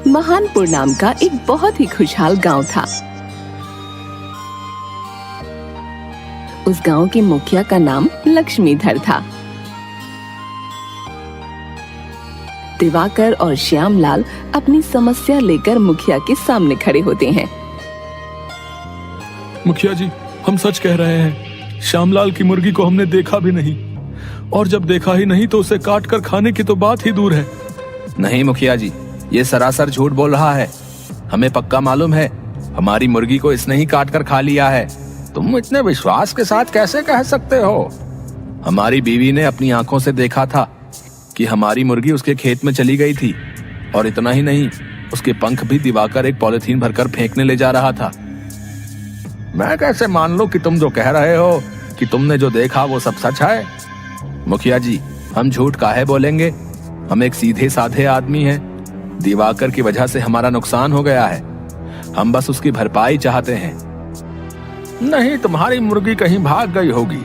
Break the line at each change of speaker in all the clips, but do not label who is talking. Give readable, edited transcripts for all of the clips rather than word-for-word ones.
महानपुर नाम का एक बहुत ही खुशहाल गांव था। उस गांव के मुखिया का नाम लक्ष्मीधर था। दिवाकर और श्यामलाल अपनी समस्या लेकर मुखिया के सामने खड़े होते हैं।
मुखिया जी, हम सच कह रहे हैं। श्यामलाल की मुर्गी को हमने देखा भी नहीं, और जब देखा ही नहीं तो उसे काट कर खाने की तो बात ही दूर है।
नहीं मुखिया जी, ये सरासर झूठ बोल रहा है। हमें पक्का मालूम है, हमारी मुर्गी को इसने ही काट कर खा लिया है। तुम इतने विश्वास के साथ कैसे कह सकते हो? हमारी बीवी ने अपनी आंखों से देखा था कि हमारी मुर्गी उसके खेत में चली गई थी, और इतना ही नहीं, उसके पंख भी दिवाकर एक पॉलिथीन भरकर फेंकने ले जा रहा था। मैं कैसे मान लूं कि तुम जो कह रहे हो कि तुमने जो देखा वो सब सच है? मुखिया जी, हम झूठ काहे बोलेंगे? हम एक सीधे साधे आदमी हैं। दिवाकर की वजह से हमारा नुकसान हो गया है, हम बस उसकी भरपाई चाहते हैं। नहीं, तुम्हारी मुर्गी कहीं भाग गई होगी,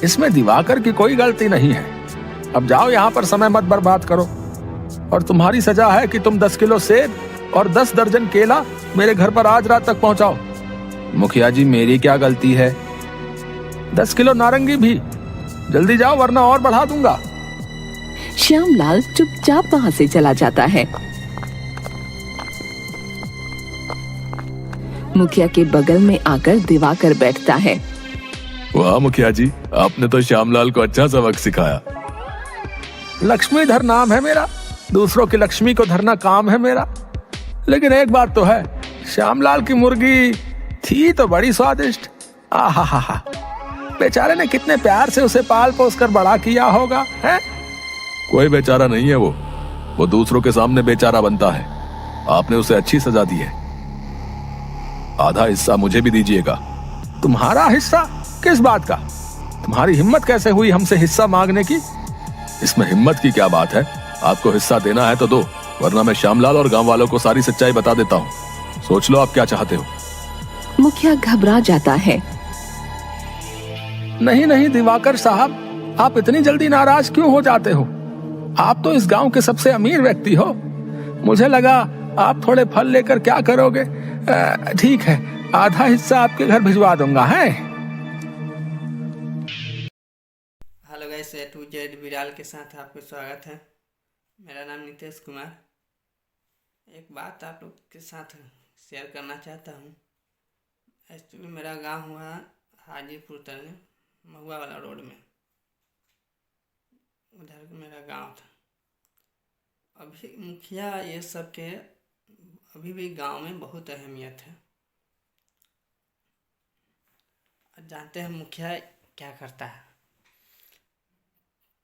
इसमें दिवाकर की कोई गलती नहीं है। अब जाओ, यहाँ पर समय मत बर्बाद करो, और तुम्हारी सजा है कि तुम 10 किलो सेब और 10 दर्जन केला मेरे घर पर आज रात तक पहुंचाओ। मुखिया जी, मेरी क्या गलती है? 10 किलो नारंगी भी। जल्दी जाओ वरना और बढ़ा दूंगा।
श्यामलाल चुपचाप वहाँ से चला जाता है। मुखिया के बगल में आकर दिवाकर बैठता है।
वाह मुखिया जी, आपने तो श्यामलाल को अच्छा सबक सिखाया।
लक्ष्मीधर नाम है मेरा, दूसरों की लक्ष्मी को धरना काम है मेरा। लेकिन एक बात तो है, श्यामलाल की मुर्गी थी तो बड़ी स्वादिष्ट। आहा, बेचारे ने कितने प्यार से उसे पाल पोस कर बड़ा किया होगा, है?
कोई बेचारा नहीं है वो दूसरों के सामने बेचारा बनता है। आपने उसे अच्छी सजा दी है। आधा हिस्सा मुझे भी दीजिएगा।
तुम्हारा हिस्सा? किस बात का? तुम्हारी हिम्मत कैसे हुई हमसे हिस्सा मांगने की?
इसमें हिम्मत की क्या बात है? आपको हिस्सा देना है तो दो, वरना मैं श्यामलाल और गांव वालों को सारी सच्चाई बता देता हूँ। सोच लो आप क्या चाहते हो।
मुखिया घबरा जाता है।
नहीं दिवाकर साहब, आप इतनी जल्दी नाराज क्यों हो जाते हो? आप तो इस गांव के सबसे अमीर व्यक्ति हो। मुझे लगा आप थोड़े फल लेकर क्या करोगे। ठीक है, आधा हिस्सा आपके घर भिजवा दूंगा, है?
Hello guys, A to Z Viral के साथ आपका स्वागत है। मेरा नाम नितेश कुमार। एक बात आप लोग के साथ शेयर करना चाहता हूँ। एक्चुअली मेरा गांव हुआ हाजीपुर तले, महुआ वाला रोड में, उधर मेरा गांव था। अभी मुखिया ये सब के अभी भी गांव में बहुत अहमियत है। जानते हैं मुखिया क्या करता है?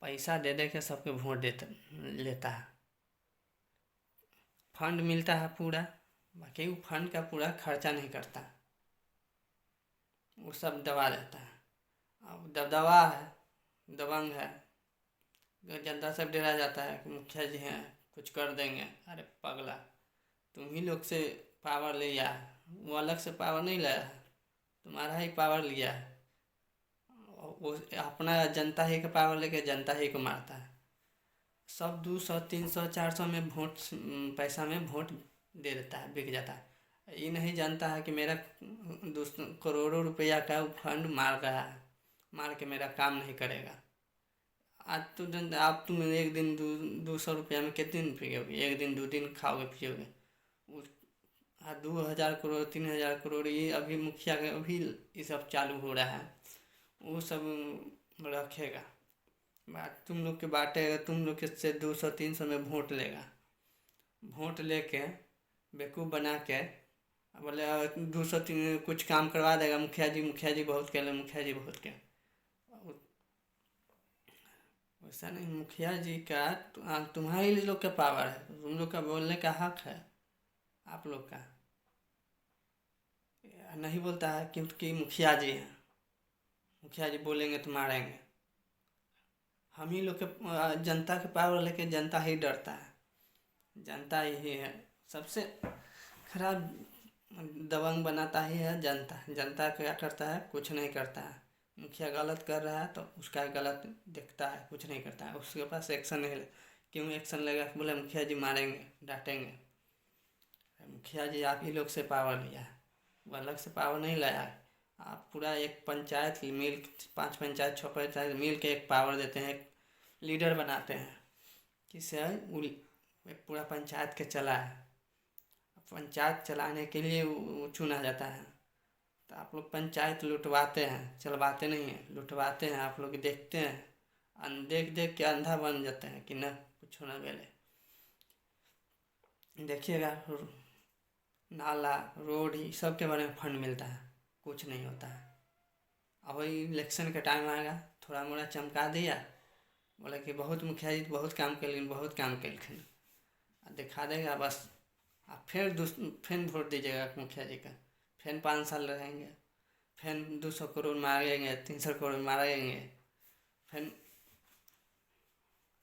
पैसा दे दे के सबके वोट लेता है। फंड मिलता है पूरा, बाकी वो फंड का पूरा खर्चा नहीं करता, वो सब दबा देता है। अब दबदबा है, दबंग है, जनता सब डरा जाता है कि मुखिया जी हैं, कुछ कर देंगे। अरे पगला, तुम ही लोग से पावर लिया है, वो अलग से पावर नहीं लाया है, तुम्हारा ही पावर लिया है। वो अपना जनता ही का पावर लेके जनता ही को मारता है। सब 200, 300, 400 में वोट, पैसा में वोट दे देता है, बिक जाता है। ये नहीं जानता है कि मेरा करोड़ों रुपया का फंड मार रहा है, मार के मेरा काम नहीं करेगा। आज तो आप तुम एक दिन 200 रुपया में कितने दिन पियोगे? एक दिन 2 दिन खाओगे पियोगे। 2000 करोड़ 3000 करोड़ ये अभी मुखिया का अभी ये सब चालू हो रहा है, वो सब रखेगा। बात तुम लोग के बांटेगा, तुम लोग के से 200-300 में वोट लेगा। वोट लेके बेवकूफ़ बना के बोले 200-300 कुछ काम करवा देगा। मुखिया जी बहुत के, मुखिया जी बहुत के। वैसा नहीं, मुखिया जी का तुम्हारे लोग का पावर है, तुम लोग का बोलने का हक है। आप लोग का नहीं बोलता है क्योंकि मुखिया जी हैं। मुखिया जी बोलेंगे तो मारेंगे। हम ही लोग के जनता के पावर लेके जनता ही डरता है। जनता ही है सबसे खराब, दबंग बनाता ही है जनता। जनता क्या करता है? कुछ नहीं करता है। मुखिया गलत कर रहा है तो उसका गलत दिखता है, कुछ नहीं करता है, उसके पास एक्शन नहीं। क्यों एक्शन लेगा? बोले मुखिया जी मारेंगे, डांटेंगे। मुखिया जी आप ही लोग से पावर लिया है, वो अलग से पावर नहीं लाया है। आप पूरा एक पंचायत मिल 5 पंचायत 6 पंचायत मिल के एक पावर देते हैं, एक लीडर बनाते हैं, किससे पूरा पंचायत के चला है। पंचायत चलाने के लिए वो चुना जाता है। तो आप लोग पंचायत लुटवाते हैं, चलवाते नहीं हैं, लुटवाते हैं। आप लोग देखते हैं, देख देख के अंधा बन जाते हैं कि न कुछ ना मिले। देखिएगा नाला रोड ही सब के बारे में फंड मिलता है, कुछ नहीं होता है। अब वही इलेक्शन का टाइम आएगा, थोड़ा मोड़ा चमका दिया, बोला कि बहुत मुखिया जी बहुत काम करें, बहुत काम करें, दिखा देगा बस। आप फिर वोट दीजिएगा मुखिया जी का, फिर 5 साल रहेंगे, फिर 200 करोड़ मारेंगे, 300 करोड़ मारेंगे। फिर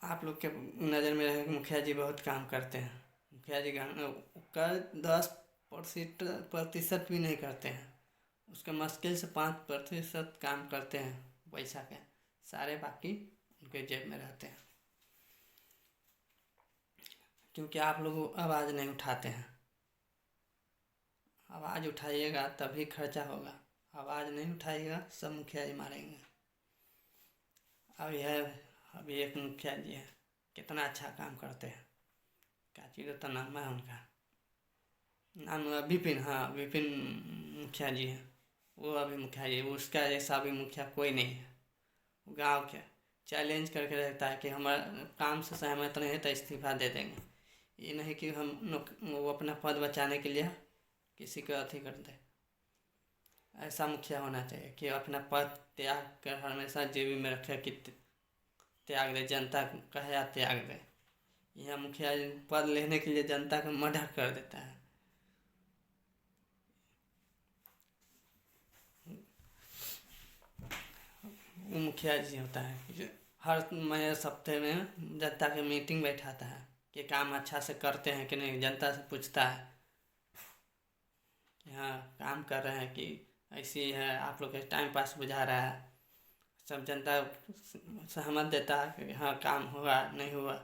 आप लोग के नज़र में रहेगा मुखिया जी बहुत काम करते हैं। मुखिया जी का 10% भी नहीं करते हैं, उसके मुश्किल से 5% काम करते हैं पैसा के, सारे बाकी उनके जेब में रहते हैं। क्योंकि आप लोग आवाज़ नहीं उठाते हैं। आवाज़ उठाइएगा तभी खर्चा होगा, आवाज़ नहीं उठाइएगा सब मुखिया जी मारेंगे। अभी एक मुखिया जी है, कितना अच्छा काम करते हैं। क्या चीज़ तो नाम है उनका, नाम विपिन, हाँ विपिन मुखिया जी हैं। वो अभी मुखिया जी, उसका जैसा अभी मुखिया कोई नहीं है। गांव के चैलेंज करके रहता है कि हमारा काम से सहमत नहीं है तो इस्तीफा दे देंगे। ये नहीं कि वो अपना पद बचाने के लिए किसी को अथी कर दे। ऐसा मुखिया होना चाहिए कि अपना पद त्याग कर हमेशा जेबी में रखे कि त्याग दे, जनता कहे या त्याग दे। यह मुखिया पद लेने के लिए जनता का मर्डर कर देता है। वो मुखिया जी होता है जो हर महीने सप्ताह में जनता के मीटिंग बैठाता है कि काम अच्छा से करते हैं कि नहीं। जनता से पूछता है कि हाँ काम कर रहे हैं कि ऐसी है, आप लोग के टाइम पास बुझा रहा है। सब जनता सहमत देता है कि हाँ काम हुआ नहीं हुआ,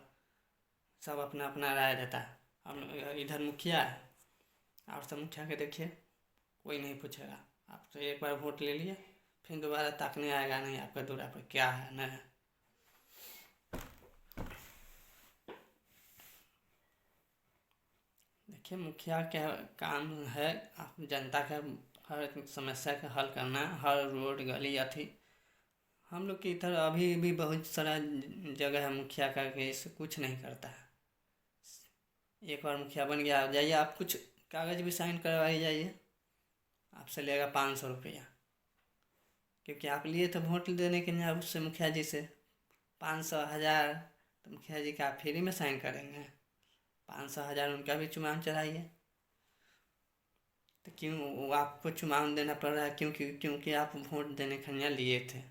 सब अपना अपना राय देता है। हम इधर मुखिया है और सब मुखिया के देखिए कोई नहीं पूछेगा। आप तो एक बार वोट ले लिए फिर दोबारा ताकने आएगा नहीं आपका दूरा पर क्या है न है। देखिए मुखिया का काम है आप जनता का हर समस्या का हल करना, हर रोड गली अथी। हम लोग की इधर अभी भी बहुत सारा जगह है मुखिया का केस कुछ नहीं करता है। एक बार मुखिया बन गया, जाइए आप कुछ कागज़ भी साइन करवाइए, जाइए आपसे लेगा 500 रुपया। क्योंकि आप लिए तो वोट देने के लिए उससे मुखिया जी से 500 1000 तो मुखिया जी का आप फ्री में साइन करेंगे। 500 1000 उनका भी चुनाव चढ़ाइए। तो क्यों वो आपको चुनाव देना पड़ रहा है? क्योंकि आप वोट देने के लिए लिए थे।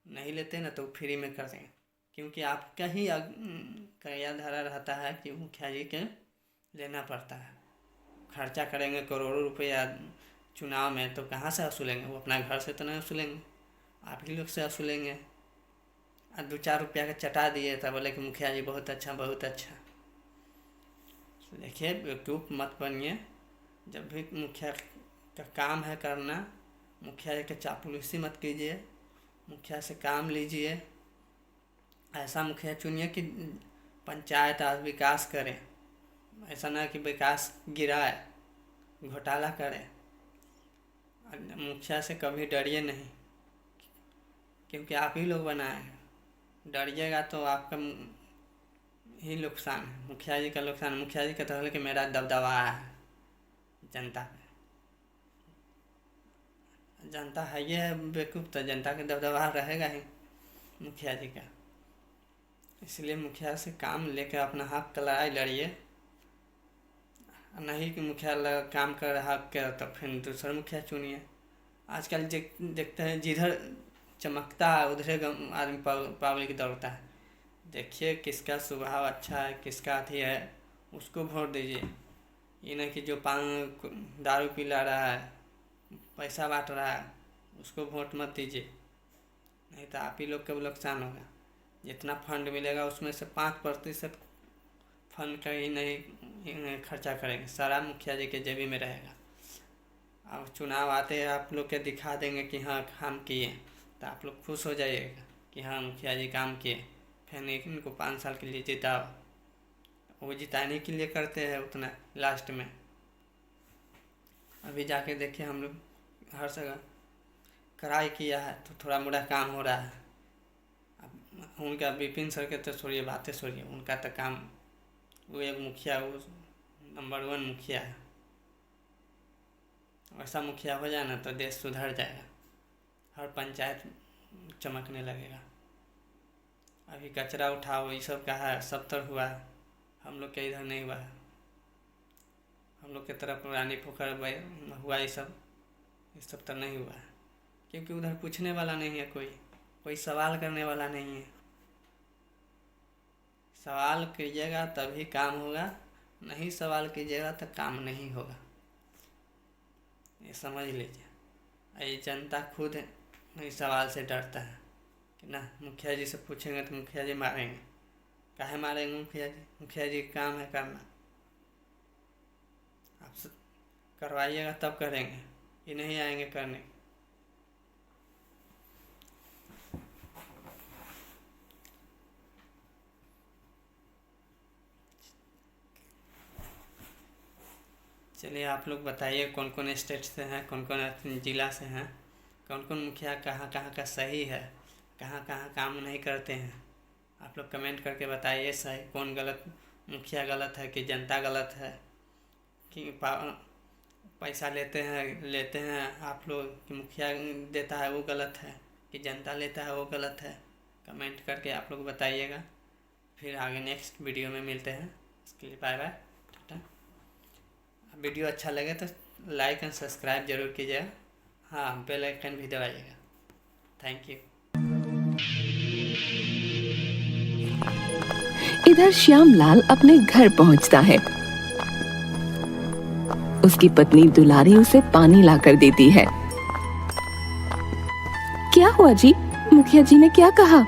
नहीं लेते ना तो फ्री में कर देंगे। क्योंकि आपका ही कर्या धारा रहता है कि मुखिया जी के लेना पड़ता है। खर्चा करेंगे करोड़ों रुपया चुनाव में तो कहाँ से वसूलेंगे? वो अपना घर से तो नहीं वसूलेंगे, आप ही लोग से वसूलेंगे। और 2-4 रुपया का चटा दिए तब बोले कि मुखिया जी बहुत अच्छा बहुत अच्छा। देखिए बेवकूफ़ मत बनिए। जब भी मुखिया का काम है करना, मुखिया जी के चापलूसी मत कीजिए, मुखिया से काम लीजिए। ऐसा मुखिया चुनिए कि पंचायत आज विकास करे, ऐसा ना कि विकास गिराए घोटाला करे। मुखिया से कभी डरिए नहीं, क्योंकि आप ही लोग बनाए हैं। डरिएगा तो आपका ही नुकसान है, मुखिया जी का नुकसान। मुखिया जी कहते हैं कि मेरा दबदबा है जनता पे। जनता है ये है बेवकूफ़, तो जनता का दबदबा रहेगा ही मुखिया जी का। इसलिए मुखिया से काम लेकर अपना हक का लड़ाई लड़िए। नहीं कि मुखिया काम कर रहा हक के तो फिर दूसरा मुखिया चुनिए। आजकल देखते हैं जिधर चमकता है उधर आदमी पब्लिक दौड़ता है। देखिए किसका स्वभाव अच्छा है, किसका अथी है, उसको वोट दीजिए। ये नहीं कि जो दारू पिला रहा है, पैसा बांट रहा है, उसको वोट मत दीजिए। नहीं तो आप ही लोग का नुकसान होगा। जितना फंड मिलेगा उसमें से 5% फंड का ही नहीं खर्चा करेंगे, सारा मुखिया जी के जेबी में रहेगा। अब चुनाव आते आप लोग के दिखा देंगे कि हाँ काम किए, तो आप लोग खुश हो जाइएगा कि हाँ मुखिया जी काम किए। फिर इनको 5 साल के लिए जिताओ, वो जिताने के लिए करते हैं उतना लास्ट में। अभी जाके देखिए हम लोग हर जगह कराई किया है तो थोड़ा मोड़ा काम हो रहा है। अब उनका विपिन सर के तो छोड़िए, बातें छोड़िए, उनका तो काम, वो एक मुखिया, वो नंबर 1 मुखिया है। ऐसा मुखिया हो जाए ना तो देश सुधर जाएगा, हर पंचायत चमकने लगेगा। अभी कचरा उठाओ ये सब का है, सब तरफ हुआ है, हम लोग के इधर नहीं हुआ है। हम लोग के तरफ रानी पोखर हुआ, ये सब तो नहीं हुआ है, क्योंकि उधर पूछने वाला नहीं है, कोई सवाल करने वाला नहीं है। सवाल कीजिएगा तभी काम होगा, नहीं सवाल कीजिएगा तो काम नहीं होगा, ये समझ लीजिए। ये जनता खुद इस सवाल से डरता है कि ना मुखिया जी से पूछेंगे तो मुखिया जी मारेंगे। काहे मारेंगे मुखिया जी? मुखिया जी का काम है करना, आप करवाइएगा तब करेंगे, ये नहीं आएंगे करने। चलिए आप लोग बताइए कौन कौन स्टेट से हैं, कौन कौन ज़िला से हैं, कौन कौन मुखिया कहाँ कहाँ का सही है, कहाँ कहाँ काम नहीं करते हैं। आप लोग कमेंट करके बताइए सही कौन गलत, मुखिया गलत है कि जनता गलत है, कि पैसा लेते हैं आप लोग कि मुखिया देता है वो गलत है, कि जनता लेता है वो गलत है। कमेंट करके आप लोग बताइएगा। फिर आगे नेक्स्ट वीडियो में मिलते हैं, इसके लिए बाय बाय, टाटा। वीडियो अच्छा लगे तो लाइक एंड सब्सक्राइब जरूर कीजिएगा, हाँ बेल आइकन भी दबाइएगा। Thank you.
इधर श्यामलाल अपने घर पहुंचता है। उसकी पत्नी दुलारी उसे पानी लाकर देती है। क्या हुआ जी? मुखिया जी ने क्या कहा?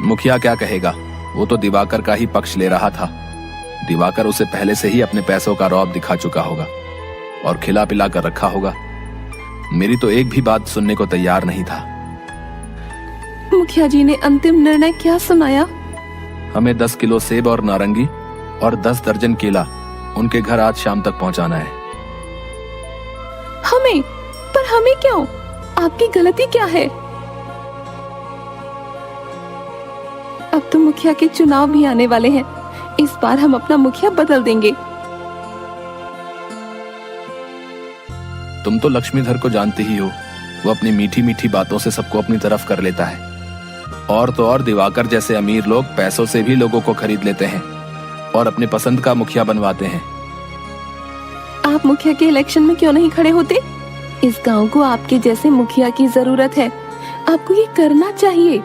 मुखिया क्या कहेगा, वो तो दिवाकर का ही पक्ष ले रहा था। दिवाकर उसे पहले से ही अपने पैसों का रौब दिखा चुका होगा और खिला पिला कर रखा होगा। मेरी तो एक भी बात सुनने को तैयार नहीं था।
मुखिया जी ने अंतिम निर्णय क्या सुनाया?
हमें 10 किलो सेब और नारंगी और 10 दर्जन केला उनके घर आज शाम तक पहुंचाना है।
हमें? पर हमें क्यों? आपकी गलती क्या है? अब तो मुखिया के चुनाव भी आने वाले हैं, इस बार हम अपना मुखिया बदल देंगे।
तुम तो लक्ष्मीधर को जानती ही हो, वो अपनी मीठी मीठी बातों से सबको अपनी तरफ कर लेता है। और तो और दिवाकर जैसे अमीर लोग पैसों से भी लोगों को खरीद लेते हैं और अपने पसंद का मुखिया बनवाते हैं।
आप मुखिया के इलेक्शन में क्यों नहीं खड़े होते? इस गांव को आपके जैसे मुखिया की जरूरत है, आपको ये करना चाहिए।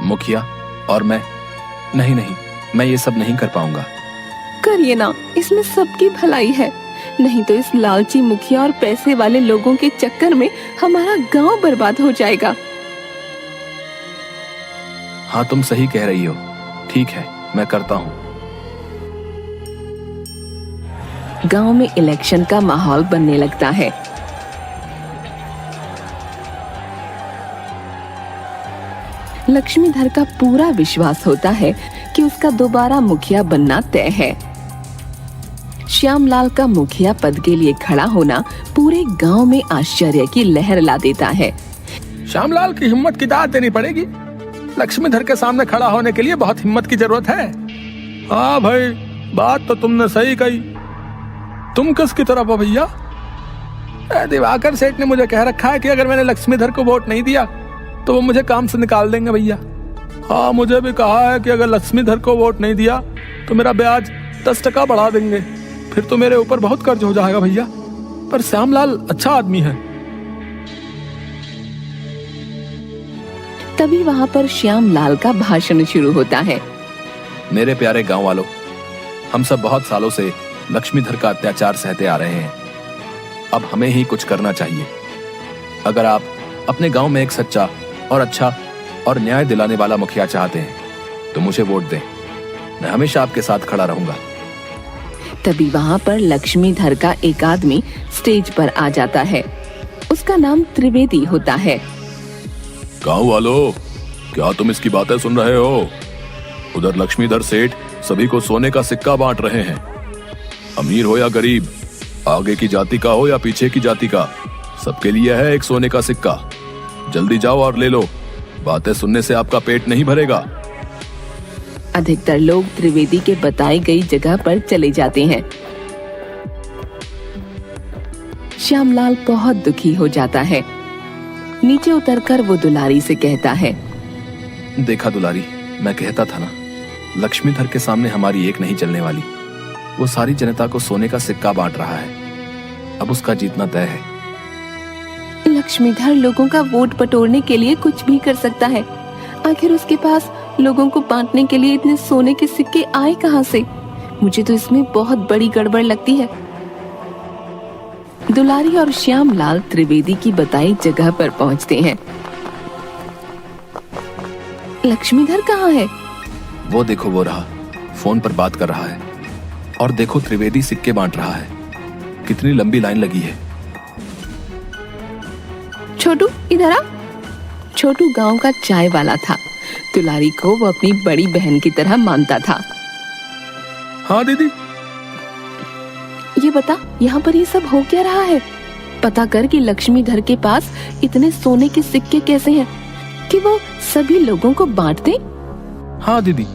मुखिया और मैं? नहीं, मैं ये सब नहीं कर पाऊंगा।
करिए ना, इसमें सबकी भलाई है। नहीं तो इस लालची मुखिया और पैसे वाले लोगों के चक्कर में हमारा गांव बर्बाद हो जाएगा।
हाँ तुम सही कह रही हो, ठीक है मैं करता हूँ।
गांव में इलेक्शन का माहौल बनने लगता है। लक्ष्मीधर का पूरा विश्वास होता है कि उसका दोबारा मुखिया बनना तय है। श्यामलाल का मुखिया पद के लिए खड़ा होना पूरे गांव में आश्चर्य की लहर ला देता है।
श्यामलाल की हिम्मत की दाद देनी पड़ेगी। लक्ष्मीधर के सामने खड़ा होने के लिए बहुत हिम्मत की जरूरत है। हाँ भाई, बात तो तुमने सही कही। तुम किसकी तरफ हो भैया? दिवाकर सेठ ने मुझे कह रखा है कि अगर मैंने लक्ष्मीधर को वोट नहीं दिया तो वो मुझे काम से निकाल देंगे भैया। हाँ मुझे भी कहा है कि अगर लक्ष्मीधर को वोट नहीं दिया तो मेरा ब्याज 10% बढ़ा देंगे, फिर तो मेरे ऊपर बहुत कर्ज हो जाएगा भैया। पर श्यामलाल अच्छा आदमी है।
तभी वहाँ पर श्यामलाल का भाषण शुरू होता है।
मेरे प्यारे गांव वालों, हम सब बहुत सालों से लक्ष्मीधर का अत्याचार सहते आ रहे हैं। अब हमें ही कुछ करना चाहिए। अगर आप अपने गांव में एक सच्चा और अच्छा और न्याय दिलाने वाला मुखिया चाहते हैं तो मुझे वोट दें। मैं हमेशा आपके साथ खड़ा रहूंगा।
तभी वहाँ पर लक्ष्मीधर का एक आदमी स्टेज पर आ जाता है। उसका नाम त्रिवेदी होता है।
गांव वालों, क्या तुम इसकी बातें सुन रहे हो? उधर लक्ष्मीधर सेठ सभी को सोने का सिक्का बांट रहे हैं। अमीर हो या गरीब, आगे की जाति का हो या पीछे की जाति का, सबके लिए है एक सोने का सिक्का। जल्दी जाओ और ले लो, बातें सुनने से आपका पेट नहीं भरेगा।
अधिकतर लोग त्रिवेदी के बताई गई जगह पर चले जाते हैं। श्यामलाल बहुत दुखी हो जाता है। नीचे उतरकर वो दुलारी से कहता है,
देखा दुलारी, मैं कहता था ना, लक्ष्मीधर के सामने हमारी एक नहीं चलने वाली। वो सारी जनता को सोने का सिक्का बांट रहा है। अब उसका जीतना तय है।
लक्ष्मीधर लोगों का वोट बटोरने के लिए कुछ भी कर सकता है। आखिर उसके पास लोगों को बांटने के लिए इतने सोने के सिक्के आए कहां से? मुझे तो इसमें बहुत बड़ी गड़बड़ लगती है। दुलारी और श्यामलाल त्रिवेदी की बताई जगह पर पहुंचते हैं। लक्ष्मीधर कहाँ है?
वो देखो, वो रहा, फोन पर बात कर रहा है। और देखो, त्रिवेदी सिक्के बांट रहा है। कितनी लंबी लाइन लगी है।
छोटू इधर आ। छोटू गांव का चाय वाला था। दुलारी को वो अपनी बड़ी बहन की तरह मानता था।
हाँ दीदी।
ये बता, यहाँ पर ये सब हो क्या रहा है? पता कर कि लक्ष्मीधर के पास इतने सोने के सिक्के कैसे हैं कि वो सभी लोगों को बांट दे।
हाँ दीदी।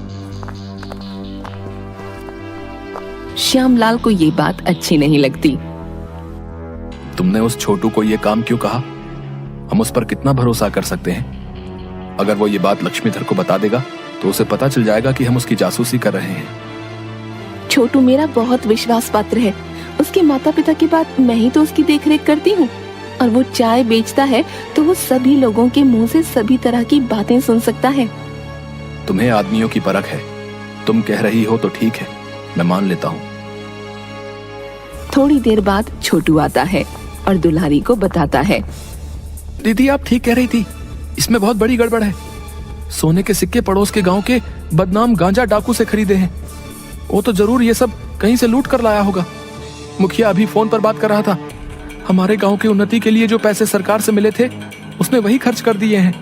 श्यामलाल को ये बात अच्छी नहीं लगती।
तुमने उस छोटू को ये काम क्यों कहा? हम उस पर कितना भरोसा कर सकते हैं? अगर वो ये बात लक्ष्मीधर को बता देगा तो उसे पता चल जाएगा कि हम उसकी जासूसी कर रहे हैं।
छोटू मेरा बहुत विश्वास पात्र है। उसके माता पिता की बात मैं ही तो उसकी देखरेख करती हूँ। और वो चाय बेचता है तो वो सभी लोगों के मुंह से सभी तरह की बातें सुन सकता है।
तुम्हें आदमियों की परख है। तुम कह रही हो तो ठीक है, मैं मान लेता हूँ।
थोड़ी देर बाद छोटू आता है और दुलारी को बताता है,
दीदी आप ठीक कह रही थी, इसमें बहुत बड़ी गड़बड़ है। सोने के सिक्के पड़ोस के गांव के बदनाम गांजा डाकू से खरीदे हैं। वो तो जरूर ये सब कहीं से लूट कर लाया होगा। मुखिया अभी फोन पर बात कर रहा था। हमारे गांव की उन्नति के लिए जो पैसे सरकार से मिले थे उसने वही खर्च कर दिए हैं।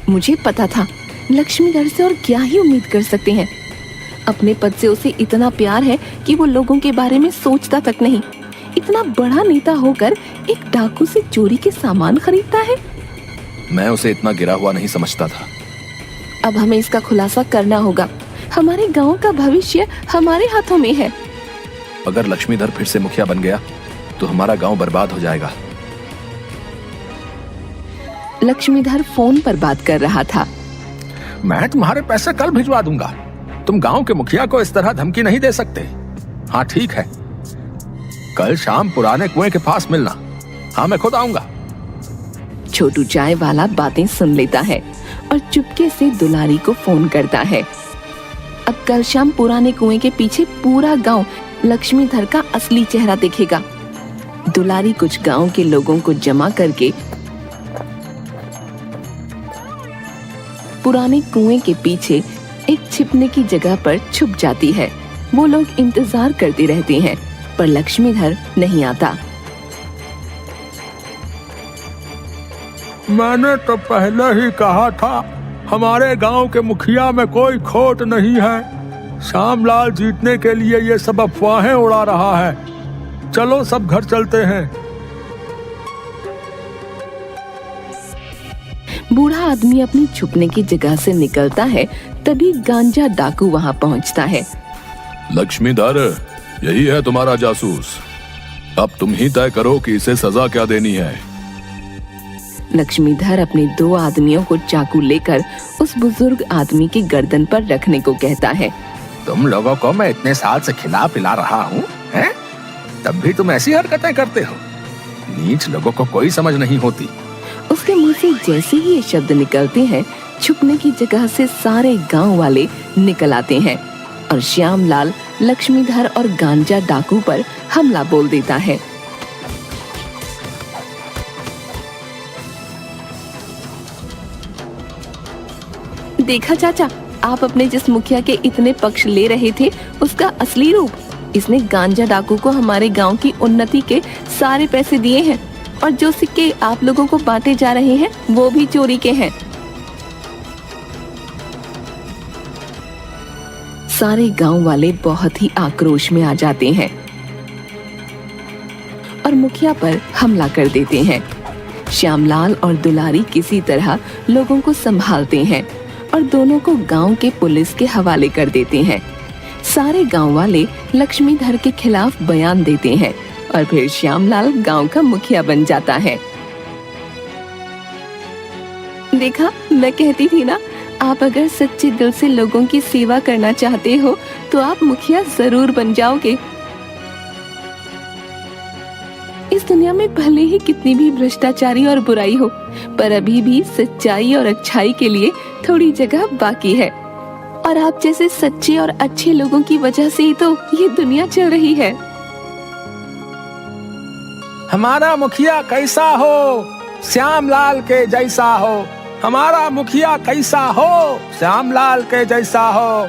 मुझे पता था, लक्ष्मीधर से और क्या ही उम्मीद कर सकते हैं। अपने पद से उसे इतना प्यार है कि वो लोगों के बारे में सोचता तक नहीं। इतना बड़ा नेता होकर एक डाकू से चोरी के सामान खरीदता है।
मैं उसे इतना गिरा हुआ नहीं समझता था।
अब हमें इसका खुलासा करना होगा। हमारे गांव का भविष्य हमारे हाथों में है।
अगर लक्ष्मीधर फिर से मुखिया बन गया तो हमारा गांव बर्बाद हो जाएगा।
लक्ष्मीधर फोन पर बात कर रहा था।
मैं तुम्हारे पैसे कल भिजवा दूंगा। तुम गांव के मुखिया को इस तरह धमकी नहीं दे सकते। हाँ ठीक है, कल शाम पुराने कुएं के पास मिलना। हाँ मैं खुद आऊंगा।
छोटू चाय वाला बातें सुन लेता है और चुपके से दुलारी को फोन करता है। अब कल शाम पुराने कुएं के पीछे पूरा गांव लक्ष्मीधर का असली चेहरा दिखेगा। दुलारी कुछ गांव के लोगों को जमा करके पुराने कुएं के पीछे एक छिपने की जगह पर छुप जाती है। वो लोग इंतजार करते रहते हैं पर लक्ष्मीधर नहीं आता।
मैंने तो पहले ही कहा था, हमारे गांव के मुखिया में कोई खोट नहीं है। श्यामलाल जीतने के लिए ये सब अफवाहें उड़ा रहा है। चलो सब घर चलते हैं।
बूढ़ा आदमी अपनी छुपने की जगह से निकलता है। तभी गांजा डाकू वहां पहुंचता है।
लक्ष्मीधर, यही है तुम्हारा जासूस। अब तुम ही तय करो कि इसे सजा क्या देनी है।
लक्ष्मीधर अपने 2 आदमियों को चाकू लेकर उस बुजुर्ग आदमी की गर्दन पर रखने को कहता है।
तुम लोगों को मैं इतने साल से खिला पिला रहा हूँ, तब भी तुम ऐसी हरकतें करते हो। नीच लोगों को कोई समझ नहीं होती।
उसके मुंह से जैसे ही ये शब्द निकलते हैं, छुपने की जगह से सारे गांव वाले निकल आते हैं और श्यामलाल लक्ष्मीधर और गांजा डाकू पर हमला बोल देता है। देखा चाचा, आप अपने जिस मुखिया के इतने पक्ष ले रहे थे उसका असली रूप। इसने गांजा डाकू को हमारे गांव की उन्नति के सारे पैसे दिए हैं और जो सिक्के आप लोगों को बांटे जा रहे हैं वो भी चोरी के हैं। सारे गांव वाले बहुत ही आक्रोश में आ जाते हैं और मुखिया पर हमला कर देते हैं। श्यामलाल और दुलारी किसी तरह लोगों को संभालते हैं और दोनों को गांव के पुलिस के हवाले कर देते हैं। सारे गांव वाले लक्ष्मीधर के खिलाफ बयान देते हैं और फिर श्यामलाल गांव का मुखिया बन जाता है। देखा, मैं कहती थी ना, आप अगर सच्चे दिल से लोगों की सेवा करना चाहते हो तो आप मुखिया जरूर बन जाओगे। इस दुनिया में भले ही कितनी भी भ्रष्टाचारी और बुराई हो, पर अभी भी सच्चाई और अच्छाई के लिए थोड़ी जगह बाकी है। और आप जैसे सच्चे और अच्छे लोगों की वजह से ही तो ये दुनिया चल रही है।
हमारा मुखिया कैसा हो, श्यामलाल के जैसा हो। हमारा मुखिया कैसा हो, श्यामलाल के जैसा हो।